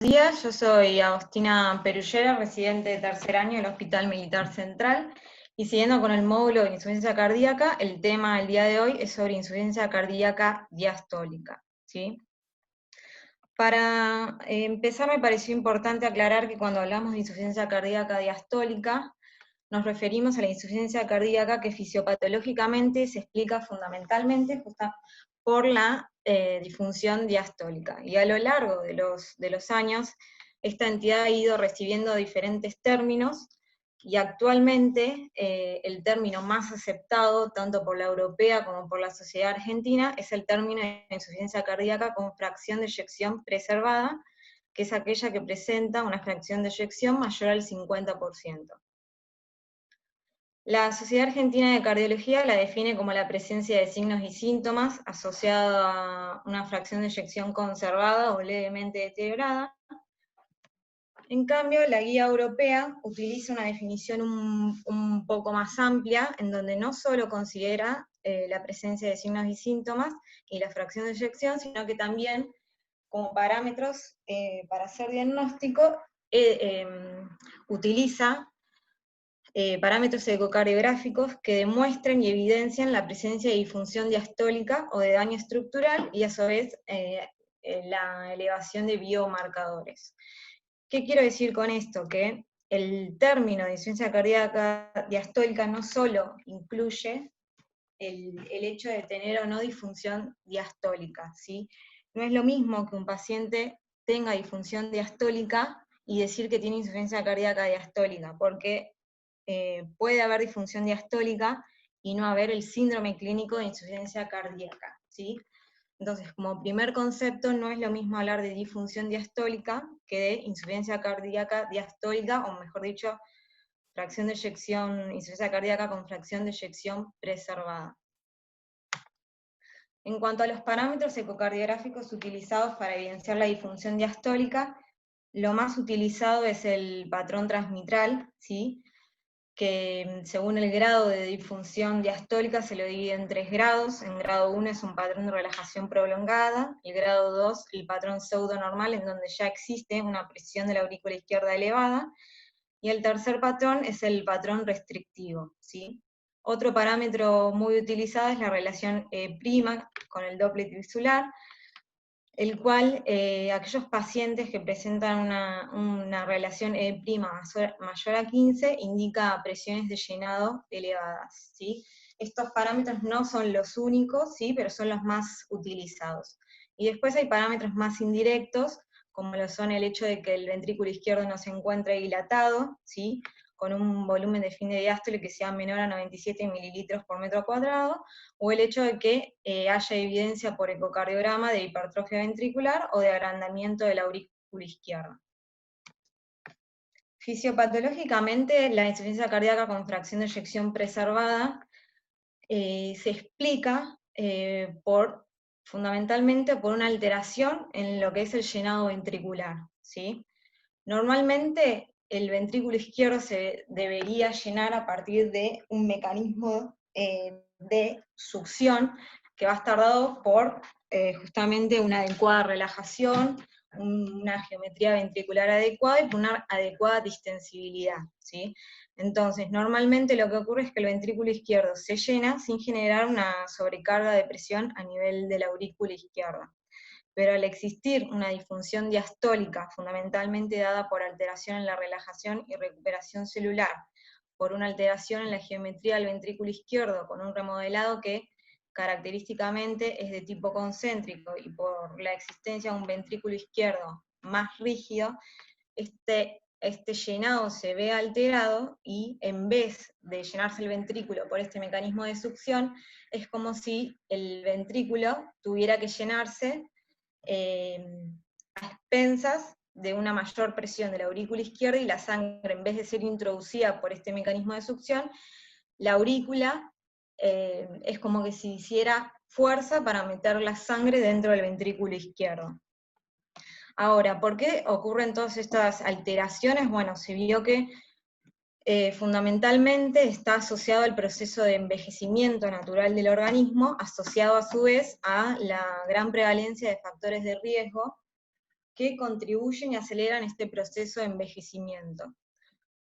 Días, yo soy Agostina Perullera, residente de tercer año del Hospital Militar Central, y siguiendo con el módulo de insuficiencia cardíaca, el tema del día de hoy es sobre insuficiencia cardíaca diastólica, ¿sí? Para empezar, me pareció importante aclarar que cuando hablamos de insuficiencia cardíaca diastólica, nos referimos a la insuficiencia cardíaca que fisiopatológicamente se explica fundamentalmente por la disfunción diastólica. Y a lo largo de los años, esta entidad ha ido recibiendo diferentes términos, y actualmente el término más aceptado, tanto por la europea como por la sociedad argentina, es el término de insuficiencia cardíaca con fracción de eyección preservada, que es aquella que presenta una fracción de eyección mayor al 50%. La Sociedad Argentina de Cardiología la define como la presencia de signos y síntomas asociada a una fracción de eyección conservada o levemente deteriorada. En cambio, la guía europea utiliza una definición un poco más amplia, en donde no solo considera la presencia de signos y síntomas y la fracción de eyección, sino que también como parámetros para hacer diagnóstico utiliza parámetros ecocardiográficos que demuestren y evidencian la presencia de disfunción diastólica o de daño estructural, y a su vez la elevación de biomarcadores. ¿Qué quiero decir con esto? Que el término de insuficiencia cardíaca diastólica no solo incluye el hecho de tener o no disfunción diastólica, ¿sí? No es lo mismo que un paciente tenga disfunción diastólica y decir que tiene insuficiencia cardíaca diastólica, porque puede haber disfunción diastólica y no haber el síndrome clínico de insuficiencia cardíaca, ¿sí? Entonces, como primer concepto, no es lo mismo hablar de disfunción diastólica que de insuficiencia cardíaca diastólica, o mejor dicho, fracción de eyección, insuficiencia cardíaca con fracción de eyección preservada. En cuanto a los parámetros ecocardiográficos utilizados para evidenciar la disfunción diastólica, lo más utilizado es el patrón transmitral, ¿sí? Que según el grado de disfunción diastólica se lo divide en 3 grados. En grado 1 es un patrón de relajación prolongada, el grado 2 el patrón pseudonormal, en donde ya existe una presión de la aurícula izquierda elevada, y el tercer patrón es el patrón restrictivo, ¿sí? Otro parámetro muy utilizado es la relación prima con el Doppler tisular, el cual aquellos pacientes que presentan una relación E' mayor a 15 indica presiones de llenado elevadas, ¿sí? Estos parámetros no son los únicos, ¿sí? Pero son los más utilizados. Y después hay parámetros más indirectos, como lo son el hecho de que el ventrículo izquierdo no se encuentre dilatado, ¿sí? Con un volumen de fin de diástole que sea menor a 97 mililitros por metro cuadrado, o el hecho de que haya evidencia por ecocardiograma de hipertrofia ventricular o de agrandamiento de la aurícula izquierda. Fisiopatológicamente, la insuficiencia cardíaca con fracción de eyección preservada se explica fundamentalmente por una alteración en lo que es el llenado ventricular, ¿sí? Normalmente el ventrículo izquierdo se debería llenar a partir de un mecanismo de succión que va a estar dado por justamente una adecuada relajación, una geometría ventricular adecuada y una adecuada distensibilidad, ¿sí? Entonces, normalmente lo que ocurre es que el ventrículo izquierdo se llena sin generar una sobrecarga de presión a nivel de la aurícula izquierda. Pero al existir una disfunción diastólica, fundamentalmente dada por alteración en la relajación y recuperación celular, por una alteración en la geometría del ventrículo izquierdo, con un remodelado que característicamente es de tipo concéntrico, y por la existencia de un ventrículo izquierdo más rígido, este llenado se ve alterado, y en vez de llenarse el ventrículo por este mecanismo de succión, es como si el ventrículo tuviera que llenarse a expensas de una mayor presión de la aurícula izquierda, y la sangre, en vez de ser introducida por este mecanismo de succión, la aurícula es como que si hiciera fuerza para meter la sangre dentro del ventrículo izquierdo. Ahora, ¿por qué ocurren todas estas alteraciones? Bueno, se vio que fundamentalmente está asociado al proceso de envejecimiento natural del organismo, asociado a su vez a la gran prevalencia de factores de riesgo que contribuyen y aceleran este proceso de envejecimiento.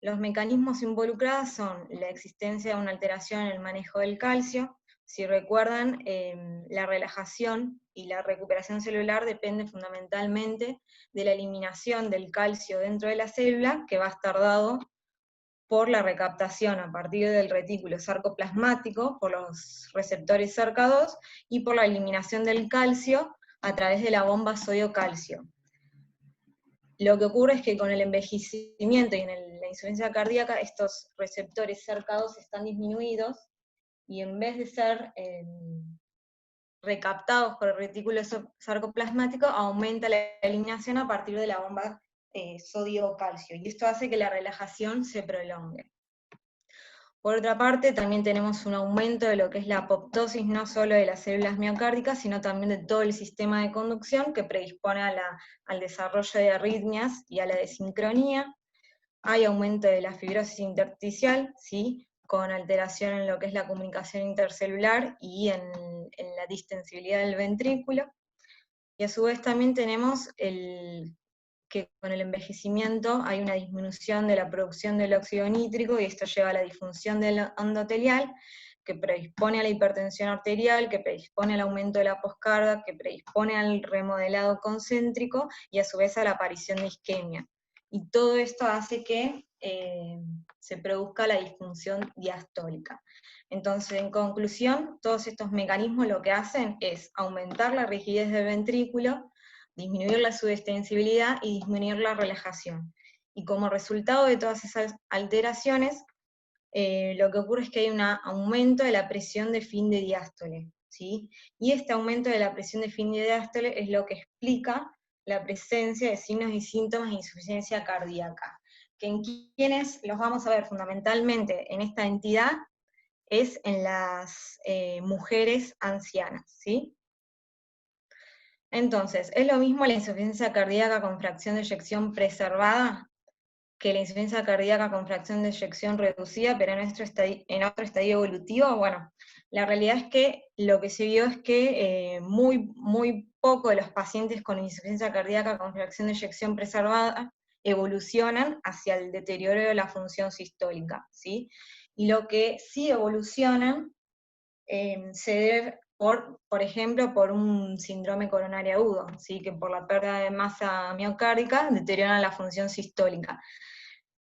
Los mecanismos involucrados son la existencia de una alteración en el manejo del calcio. Si recuerdan, la relajación y la recuperación celular depende fundamentalmente de la eliminación del calcio dentro de la célula, que va a estar dado por la recaptación a partir del retículo sarcoplasmático, por los receptores SERCA2, y por la eliminación del calcio a través de la bomba sodio-calcio. Lo que ocurre es que con el envejecimiento y en la insuficiencia cardíaca, estos receptores SERCA2 están disminuidos, y en vez de ser recaptados por el retículo sarcoplasmático, aumenta la eliminación a partir de la bomba sodio-calcio, y esto hace que la relajación se prolongue. Por otra parte, también tenemos un aumento de lo que es la apoptosis, no solo de las células miocárdicas, sino también de todo el sistema de conducción, que predispone al desarrollo de arritmias y a la desincronía. Hay aumento de la fibrosis intersticial, ¿sí?, con alteración en lo que es la comunicación intercelular y en la distensibilidad del ventrículo. Y a su vez también tenemos que con el envejecimiento hay una disminución de la producción del óxido nítrico, y esto lleva a la disfunción del endotelial, que predispone a la hipertensión arterial, que predispone al aumento de la poscarga, que predispone al remodelado concéntrico, y a su vez a la aparición de isquemia. Y todo esto hace que se produzca la disfunción diastólica. Entonces, en conclusión, todos estos mecanismos lo que hacen es aumentar la rigidez del ventrículo, disminuir la subestensibilidad y disminuir la relajación. Y como resultado de todas esas alteraciones, lo que ocurre es que hay un aumento de la presión de fin de diástole, ¿sí? Y este aumento de la presión de fin de diástole es lo que explica la presencia de signos y síntomas de insuficiencia cardíaca, que en quienes los vamos a ver fundamentalmente en esta entidad es en las mujeres ancianas, ¿sí? Entonces, ¿es lo mismo la insuficiencia cardíaca con fracción de eyección preservada que la insuficiencia cardíaca con fracción de eyección reducida, pero en otro estadio evolutivo? Bueno, la realidad es que lo que se vio es que muy poco de los pacientes con insuficiencia cardíaca con fracción de eyección preservada evolucionan hacia el deterioro de la función sistólica, ¿sí? Y lo que sí evolucionan se debe, por ejemplo, por un síndrome coronario agudo, ¿sí?, que por la pérdida de masa miocárdica deterioran la función sistólica.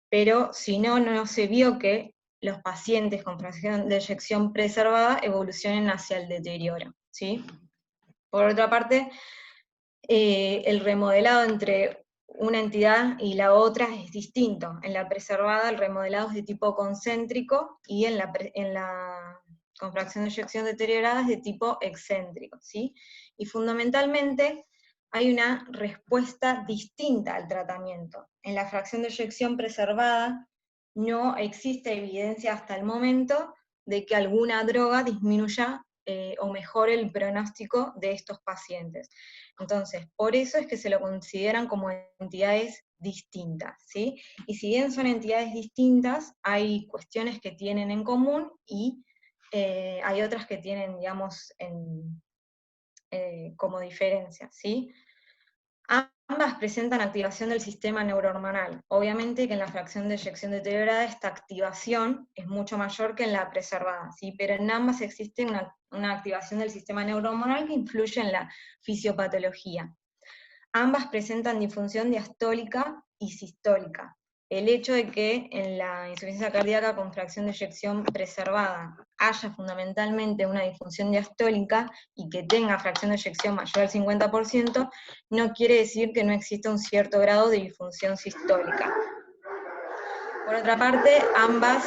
Pero si no, no se vio que los pacientes con fracción de eyección preservada evolucionen hacia el deterioro, ¿sí? Por otra parte, el remodelado entre una entidad y la otra es distinto. En la preservada el remodelado es de tipo concéntrico, y en la con fracción de eyección deteriorada es de tipo excéntrico, ¿sí? Y fundamentalmente hay una respuesta distinta al tratamiento. En la fracción de eyección preservada no existe evidencia hasta el momento de que alguna droga disminuya o mejore el pronóstico de estos pacientes. Entonces, por eso es que se lo consideran como entidades distintas, ¿sí? Y si bien son entidades distintas, hay cuestiones que tienen en común, y hay otras que tienen, digamos, como diferencias, ¿sí? Ambas presentan activación del sistema neurohormonal. Obviamente que en la fracción de eyección deteriorada esta activación es mucho mayor que en la preservada, ¿sí? Pero en ambas existe una activación del sistema neurohormonal que influye en la fisiopatología. Ambas presentan disfunción diastólica y sistólica. El hecho de que en la insuficiencia cardíaca con fracción de eyección preservada haya fundamentalmente una disfunción diastólica y que tenga fracción de eyección mayor al 50%, no quiere decir que no exista un cierto grado de disfunción sistólica. Por otra parte, ambas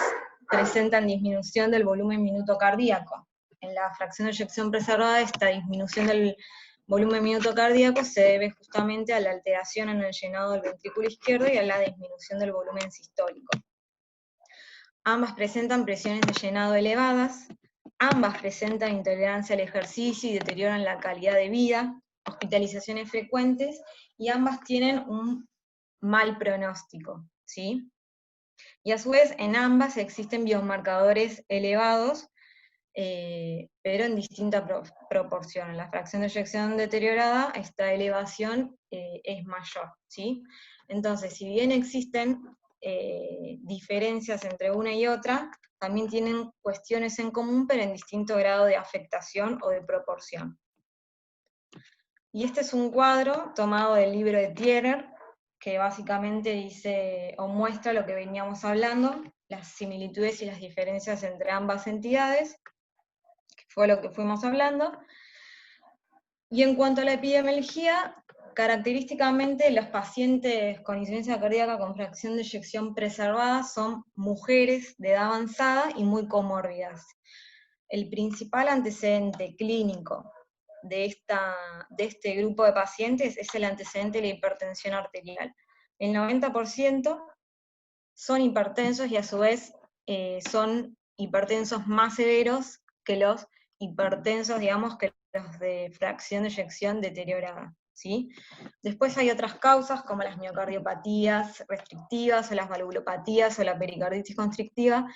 presentan disminución del volumen minuto cardíaco. En la fracción de eyección preservada, esta disminución del volumen minuto cardíaco se debe justamente a la alteración en el llenado del ventrículo izquierdo y a la disminución del volumen sistólico. Ambas presentan presiones de llenado elevadas, ambas presentan intolerancia al ejercicio y deterioran la calidad de vida, hospitalizaciones frecuentes, y ambas tienen un mal pronóstico, ¿sí? Y a su vez, en ambas existen biomarcadores elevados pero en distinta proporción. En la fracción de eyección deteriorada, esta elevación es mayor, ¿sí? Entonces, si bien existen diferencias entre una y otra, también tienen cuestiones en común, pero en distinto grado de afectación o de proporción. Y este es un cuadro tomado del libro de Thierer, que básicamente dice, o muestra lo que veníamos hablando, las similitudes y las diferencias entre ambas entidades, que fue lo que fuimos hablando. Y en cuanto a la epidemiología, característicamente los pacientes con insuficiencia cardíaca con fracción de eyección preservada son mujeres de edad avanzada y muy comórbidas. El principal antecedente clínico de este grupo de pacientes es el antecedente de la hipertensión arterial. El 90% son hipertensos y a su vez son hipertensos más severos que los hipertensos, digamos, que los de fracción de eyección deteriorada, ¿sí? Después hay otras causas como las miocardiopatías restrictivas o las valvulopatías o la pericarditis constrictiva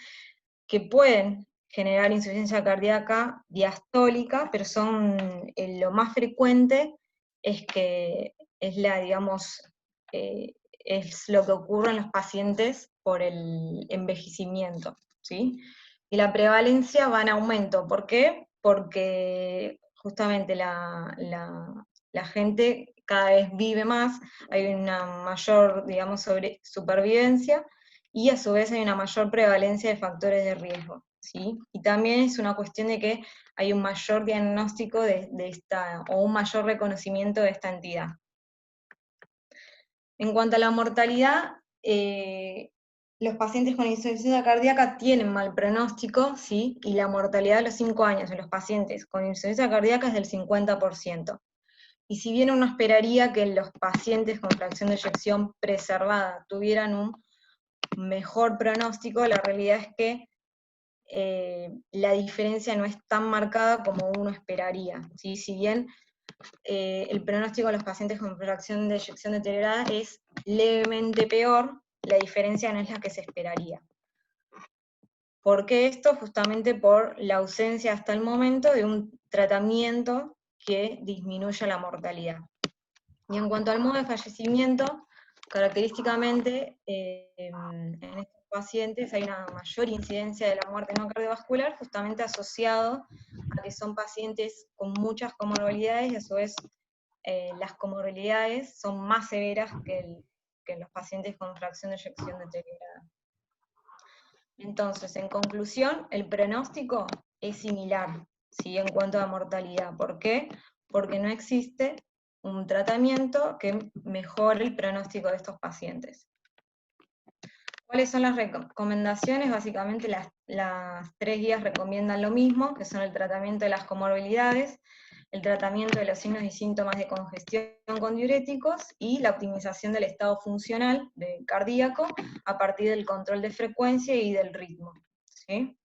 que pueden generar insuficiencia cardíaca diastólica, pero son lo más frecuente es que es es lo que ocurre en los pacientes por el envejecimiento, ¿sí? Y la prevalencia va en aumento. ¿Por qué? Porque justamente la gente cada vez vive más, hay una mayor, digamos, supervivencia, y a su vez hay una mayor prevalencia de factores de riesgo, ¿sí? Y también es una cuestión de que hay un mayor diagnóstico o un mayor reconocimiento de esta entidad. En cuanto a la mortalidad, los pacientes con insuficiencia cardíaca tienen mal pronóstico, ¿sí? Y la mortalidad a los 5 años en los pacientes con insuficiencia cardíaca es del 50%. Y si bien uno esperaría que los pacientes con fracción de eyección preservada tuvieran un mejor pronóstico, la realidad es que la diferencia no es tan marcada como uno esperaría, ¿sí? Si bien el pronóstico de los pacientes con fracción de eyección deteriorada es levemente peor, la diferencia no es la que se esperaría. ¿Por qué esto? Justamente por la ausencia hasta el momento de un tratamiento que disminuya la mortalidad. Y en cuanto al modo de fallecimiento, característicamente en estos pacientes hay una mayor incidencia de la muerte no cardiovascular, justamente asociado a que son pacientes con muchas comorbilidades, y a su vez las comorbilidades son más severas que los pacientes con fracción de eyección deteriorada. Entonces, en conclusión, el pronóstico es similar, ¿sí? En cuanto a mortalidad. ¿Por qué? Porque no existe un tratamiento que mejore el pronóstico de estos pacientes. ¿Cuáles son las recomendaciones? Básicamente las 3 guías recomiendan lo mismo, que son el tratamiento de las comorbilidades, el tratamiento de los signos y síntomas de congestión con diuréticos, y la optimización del estado funcional cardíaco a partir del control de frecuencia y del ritmo, ¿sí?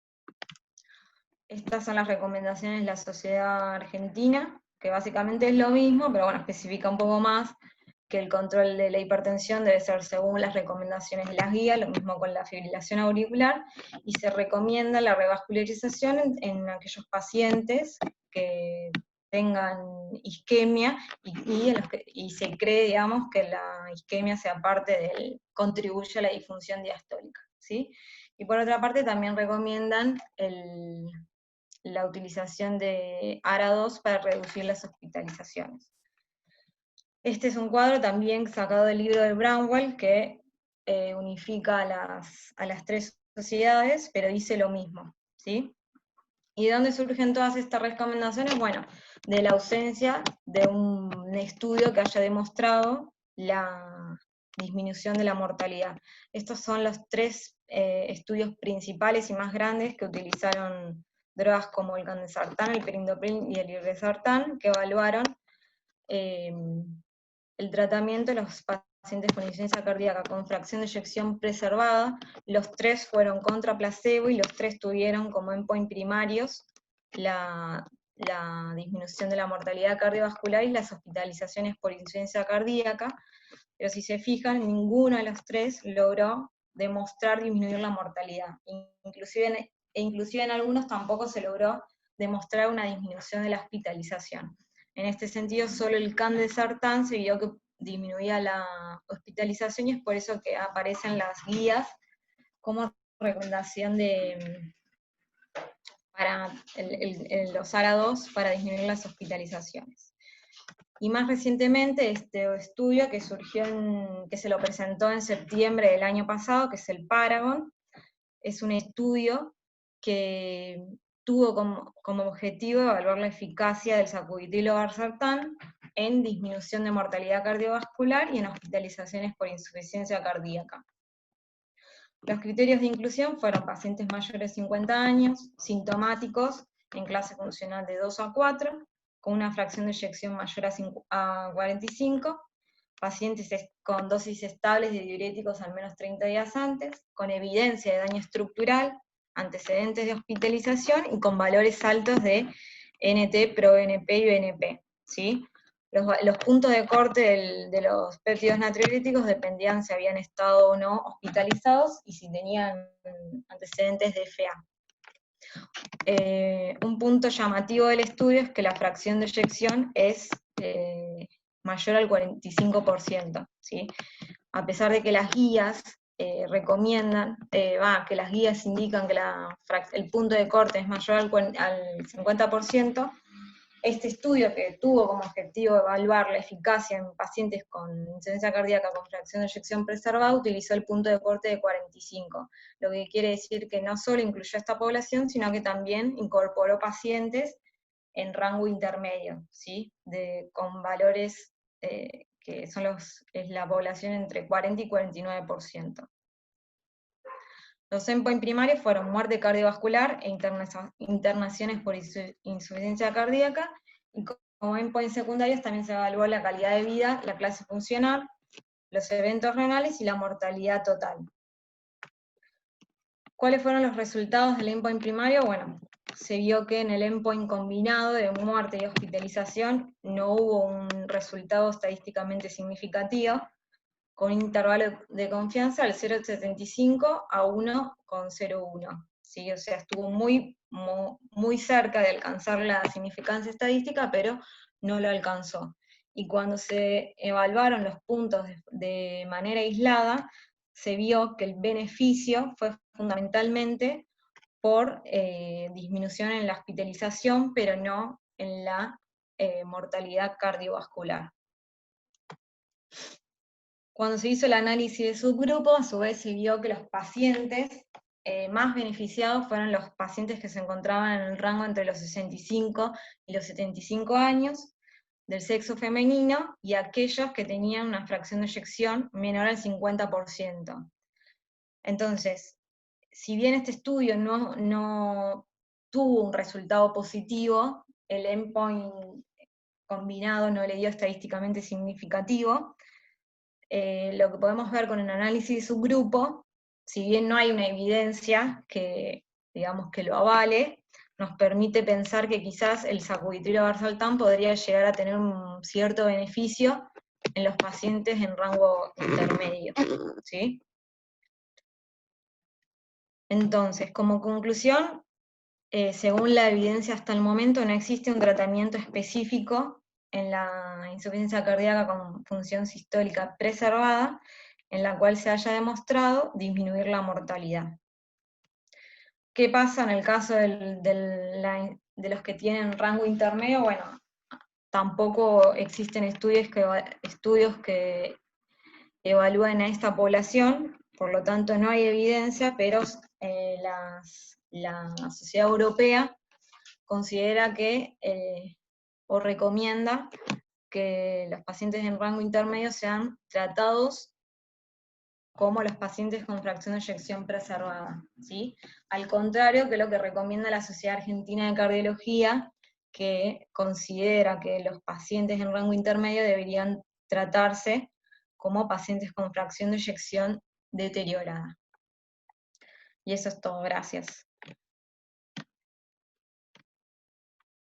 Estas son las recomendaciones de la Sociedad Argentina, que básicamente es lo mismo, pero bueno, especifica un poco más que el control de la hipertensión debe ser según las recomendaciones de las guías, lo mismo con la fibrilación auricular, y se recomienda la revascularización en aquellos pacientes que tengan isquemia y se cree, digamos, que la isquemia sea contribuye a la disfunción diastólica, ¿sí? Y por otra parte también recomiendan la utilización de ARA2 para reducir las hospitalizaciones. Este es un cuadro también sacado del libro de Bramwell, que unifica a las 3 sociedades, pero dice lo mismo, ¿sí? ¿Y de dónde surgen todas estas recomendaciones? Bueno, de la ausencia de un estudio que haya demostrado la disminución de la mortalidad. Estos son los 3 estudios principales y más grandes que utilizaron drogas como el candesartán, el perindopril y el irbesartán, que evaluaron el tratamiento de los pacientes con insuficiencia cardíaca con fracción de eyección preservada. Los 3 fueron contra placebo y los 3 tuvieron como endpoint primarios la disminución de la mortalidad cardiovascular y las hospitalizaciones por insuficiencia cardíaca, pero si se fijan, ninguno de los 3 logró demostrar disminuir la mortalidad. Inclusive e inclusive en algunos tampoco se logró demostrar una disminución de la hospitalización. En este sentido, solo el candesartán se vio que disminuía la hospitalización, y es por eso que aparecen las guías como recomendación para los ARA2 para disminuir las hospitalizaciones. Y más recientemente, este estudio que surgió, que se lo presentó en septiembre del año pasado, que es el Paragon, es un estudio que tuvo como objetivo evaluar la eficacia del sacubitril/valsartán en disminución de mortalidad cardiovascular y en hospitalizaciones por insuficiencia cardíaca. Los criterios de inclusión fueron pacientes mayores de 50 años, sintomáticos, en clase funcional de 2 a 4, con una fracción de eyección mayor a 45, pacientes con dosis estables de diuréticos al menos 30 días antes, con evidencia de daño estructural, antecedentes de hospitalización y con valores altos de NT, ProBNP y BNP, ¿sí? Los puntos de corte de los péptidos natriuréticos dependían si habían estado o no hospitalizados y si tenían antecedentes de FA. Un punto llamativo del estudio es que la fracción de eyección es mayor al 45%, ¿sí? A pesar de que las guías recomiendan, que las guías indican que el punto de corte es mayor al 50%, este estudio, que tuvo como objetivo evaluar la eficacia en pacientes con insuficiencia cardíaca con fracción de eyección preservada, utilizó el punto de corte de 45, lo que quiere decir que no solo incluyó a esta población, sino que también incorporó pacientes en rango intermedio, ¿sí? Con valores que son es la población entre 40 y 49%. Los endpoints primarios fueron muerte cardiovascular e internaciones por insuficiencia cardíaca, y como endpoints secundarios también se evaluó la calidad de vida, la clase funcional, los eventos renales y la mortalidad total. ¿Cuáles fueron los resultados del endpoint primario? Bueno, se vio que en el endpoint combinado de muerte y hospitalización no hubo un resultado estadísticamente significativo, con un intervalo de confianza del 0,75 a 1,01. ¿Sí? O sea, estuvo muy cerca de alcanzar la significancia estadística, pero no lo alcanzó. Y cuando se evaluaron los puntos de manera aislada, se vio que el beneficio fue fundamentalmente por disminución en la hospitalización, pero no en la mortalidad cardiovascular. Cuando se hizo el análisis de subgrupo, a su vez se vio que los pacientes más beneficiados fueron los pacientes que se encontraban en el rango entre los 65 y los 75 años, del sexo femenino, y aquellos que tenían una fracción de eyección menor al 50%. Entonces, si bien este estudio no tuvo un resultado positivo, el endpoint combinado no le dio estadísticamente significativo. Lo que podemos ver con el análisis de subgrupo, si bien no hay una evidencia que, digamos, que lo avale, nos permite pensar que quizás el sacubitril/valsartán podría llegar a tener un cierto beneficio en los pacientes en rango intermedio, ¿sí? Entonces, como conclusión, según la evidencia hasta el momento, no existe un tratamiento específico en la insuficiencia cardíaca con función sistólica preservada, en la cual se haya demostrado disminuir la mortalidad. ¿Qué pasa en el caso de los que tienen rango intermedio? Bueno, tampoco existen estudios que evalúen a esta población, por lo tanto no hay evidencia, pero la Sociedad Europea considera que, o recomienda que los pacientes en rango intermedio sean tratados como los pacientes con fracción de eyección preservada, ¿sí? Al contrario que lo que recomienda la Sociedad Argentina de Cardiología, que considera que los pacientes en rango intermedio deberían tratarse como pacientes con fracción de eyección deteriorada. Y eso es todo, gracias.